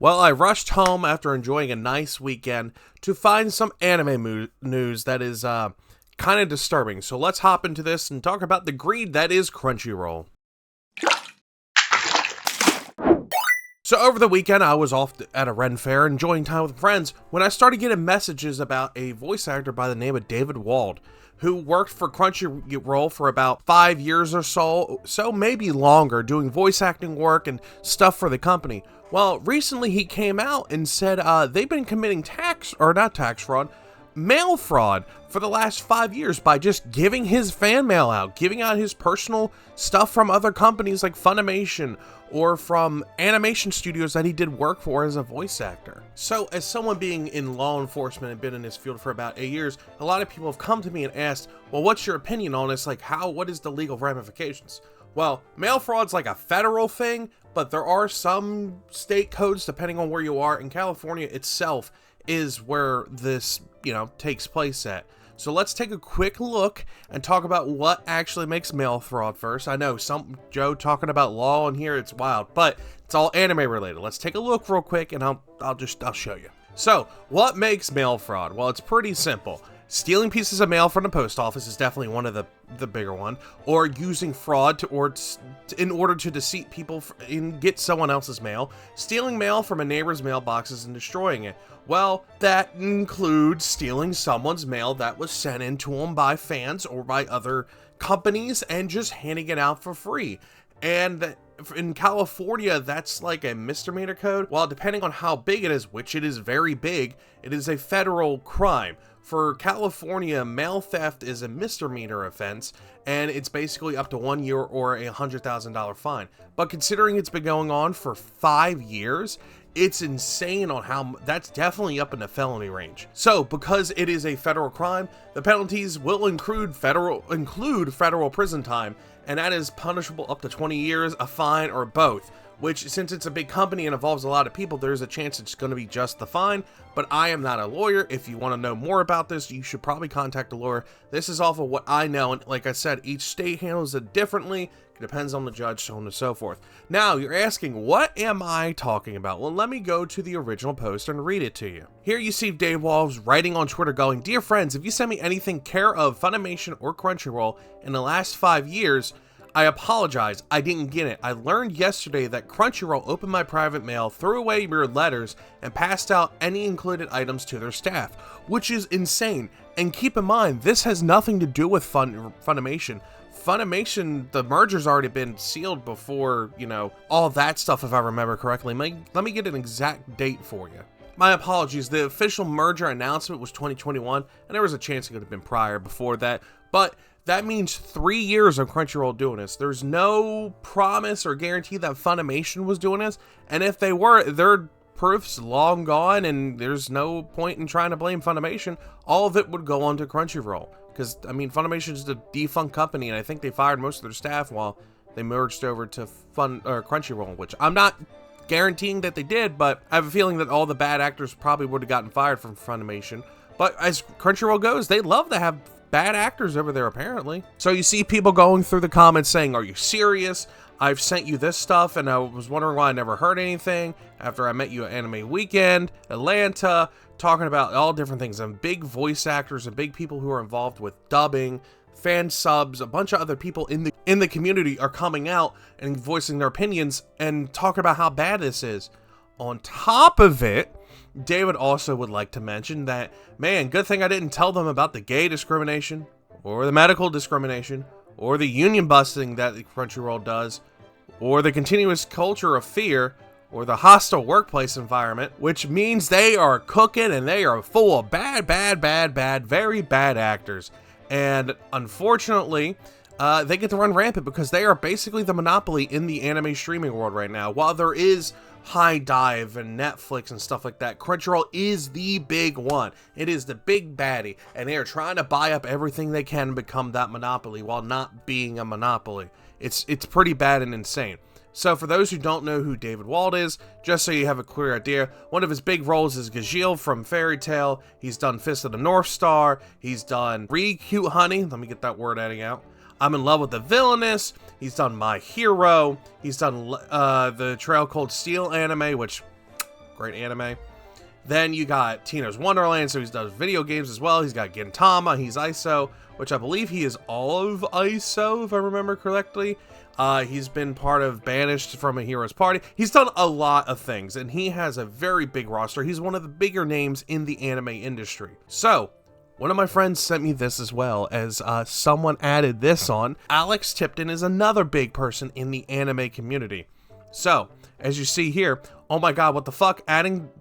Well, I rushed home after enjoying a nice weekend to find some anime news that is kind of disturbing. So let's hop into this and talk about the greed that is Crunchyroll. So over the weekend, I was off at a Ren fair enjoying time with friends when I started getting messages about a voice actor by the name of David Wald, who worked for Crunchyroll for about 5 years or so maybe longer, doing voice acting work and stuff for the company. Well, recently he came out and said they've been committing mail fraud for the last 5 years by just giving his fan mail out, giving out his personal stuff from other companies like Funimation or from animation studios that he did work for as a voice actor. So as someone being in law enforcement and been in this field for about 8 years, a lot of people have come to me and asked, well, what's your opinion on this? Like, what is the legal ramifications? Well, mail fraud's like a federal thing, but there are some state codes depending on where you are. In California itself is where this, takes place at. So let's take a quick look and talk about what actually makes mail fraud first. I know Joe talking about law in here, it's wild, but it's all anime related. Let's take a look real quick and I'll show you. So what makes mail fraud? Well, it's pretty simple. Stealing pieces of mail from the post office is definitely one of the bigger one, or using fraud in order to deceive people and get someone else's mail. Stealing mail from a neighbor's mailboxes and destroying it. Well, that includes stealing someone's mail that was sent in to them by fans or by other companies and just handing it out for free. And in California, that's like a misdemeanor code. Well, depending on how big it is, which it is very big, it is a federal crime. For California, mail theft is a misdemeanor offense, and it's basically up to 1 year or a $100,000 fine. But considering it's been going on for 5 years, it's insane on how that's definitely up in the felony range. So because it is a federal crime, the penalties will include federal prison time, and that is punishable up to 20 years, a fine, or both. Which, since it's a big company and involves a lot of people, there's a chance it's going to be just the fine. But I am not a lawyer. If you want to know more about this, you should probably contact a lawyer. This is off of what I know, and like I said, each state handles it differently. It depends on the judge, so on and so forth. Now, you're asking, what am I talking about? Well, let me go to the original post and read it to you. Here you see Dave Walls writing on Twitter going, "Dear friends, if you send me anything care of Funimation or Crunchyroll in the last 5 years, I apologize, I didn't get it. I learned yesterday that Crunchyroll opened my private mail, threw away your letters, and passed out any included items to their staff," which is insane. And keep in mind, this has nothing to do with Funimation. Funimation, the merger's already been sealed before, all that stuff, if I remember correctly. Let me get an exact date for you. My apologies, the official merger announcement was 2021, and there was a chance it could have been prior before that, but that means 3 years of Crunchyroll doing this. There's no promise or guarantee that Funimation was doing this, and if they were, their proof's long gone, and there's no point in trying to blame Funimation. All of it would go on to Crunchyroll, because, Funimation is a defunct company, and I think they fired most of their staff while they merged over to Crunchyroll, which I'm not guaranteeing that they did, but I have a feeling that all the bad actors probably would have gotten fired from Funimation. But as Crunchyroll goes, they love to have bad actors over there, apparently. So you see people going through the comments saying, "Are you serious? I've sent you this stuff, and I was wondering why I never heard anything after I met you at Anime Weekend, Atlanta," talking about all different things, and big voice actors and big people who are involved with dubbing, fan subs, a bunch of other people in the community are coming out and voicing their opinions and talking about how bad this is. On top of it, David also would like to mention that, man, good thing I didn't tell them about the gay discrimination, or the medical discrimination, or the union busting that Crunchyroll does, or the continuous culture of fear, or the hostile workplace environment, which means they are cooking and they are full of bad, very bad actors. And unfortunately, they get to run rampant because they are basically the monopoly in the anime streaming world right now. While there is High Dive and Netflix and stuff like that, Crunchyroll is the big one. It is the big baddie, and they are trying to buy up everything they can and become that monopoly while not being a monopoly. It's pretty bad and insane. So for those who don't know who David Wald is, just so you have a clear idea, one of his big roles is Gajeel from Fairy Tail. He's done Fist of the North Star. He's done Re Cute Honey. Let me get that word out. I'm in Love with the Villainous. He's done My Hero. He's done the Trail Cold Steel anime, which great anime. Then you got Tino's Wonderland, so he does video games as well. He's got Gintama, he's ISO, which I believe he is all of ISO, if I remember correctly. He's been part of Banished from a Hero's Party. He's done a lot of things, and he has a very big roster. He's one of the bigger names in the anime industry. So, one of my friends sent me this as well, as someone added this on. Alex Tipton is another big person in the anime community. So, as you see here, oh my god, what the fuck, adding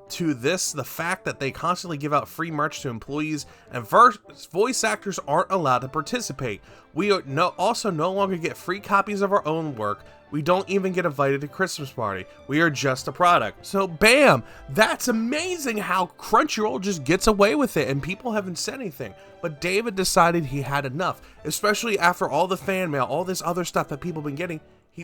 to this the fact that they constantly give out free merch to employees and voice actors aren't allowed to participate. We are also no longer get free copies of our own work. We don't even get invited to Christmas party. We are just a product. So bam, that's amazing how Crunchyroll just gets away with it and people haven't said anything. But David decided he had enough, especially after all the fan mail, all this other stuff that people have been getting.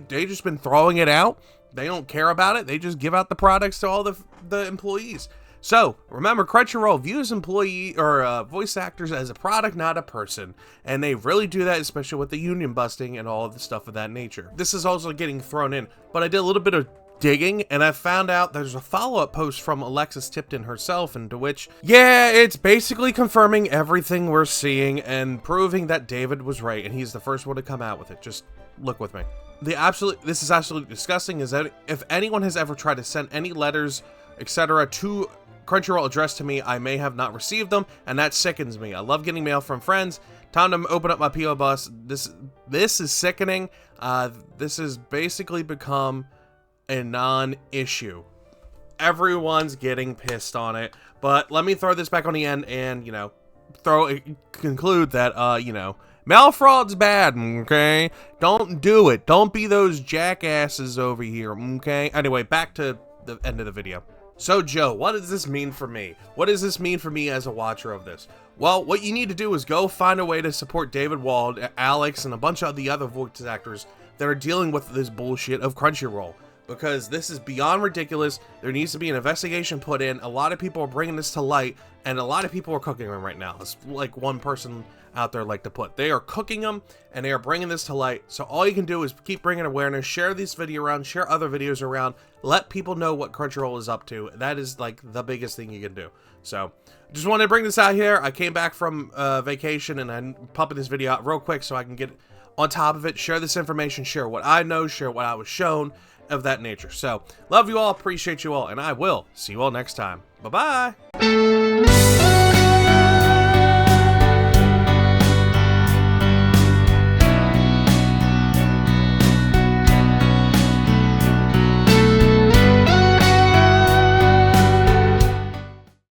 They just been throwing it out. They don't care about it. They just give out the products to all the employees. So remember, Crunchyroll views employee or voice actors as a product, not a person, and they really do that, especially with the union busting and all of the stuff of that nature. This is also getting thrown in, but I did a little bit of digging and I found out there's a follow-up post from Alexis Tipton herself, into which, yeah, it's basically confirming everything we're seeing and proving that David was right, and he's the first one to come out with it. Just look with me. This is absolutely disgusting, is that if anyone has ever tried to send any letters, etc. to Crunchyroll addressed to me, I may have not received them, and that sickens me. I love getting mail from friends. Time to open up my P.O. Box. This is sickening. This has basically become a non-issue. Everyone's getting pissed on it, but let me throw this back on the end and, conclude that, mail fraud's bad, okay? Don't do it. Don't be those jackasses over here, okay? Anyway, back to the end of the video. So, Joe, what does this mean for me? What does this mean for me as a watcher of this? Well, what you need to do is go find a way to support David Wald, Alex, and a bunch of the other voice actors that are dealing with this bullshit of Crunchyroll. Because this is beyond ridiculous. There needs to be an investigation put in. A lot of people are bringing this to light, and a lot of people are cooking them right now. It's like one person out there like to put. They are cooking them, and they are bringing this to light. So all you can do is keep bringing awareness, share this video around, share other videos around, let people know what Crunchyroll is up to. That is like the biggest thing you can do. So just wanted to bring this out here. I came back from vacation, and I'm pumping this video out real quick so I can get on top of it, share this information, share what I know, share what I was shown, of that nature. So love you all, appreciate you all, and I will see you all next time. Bye bye.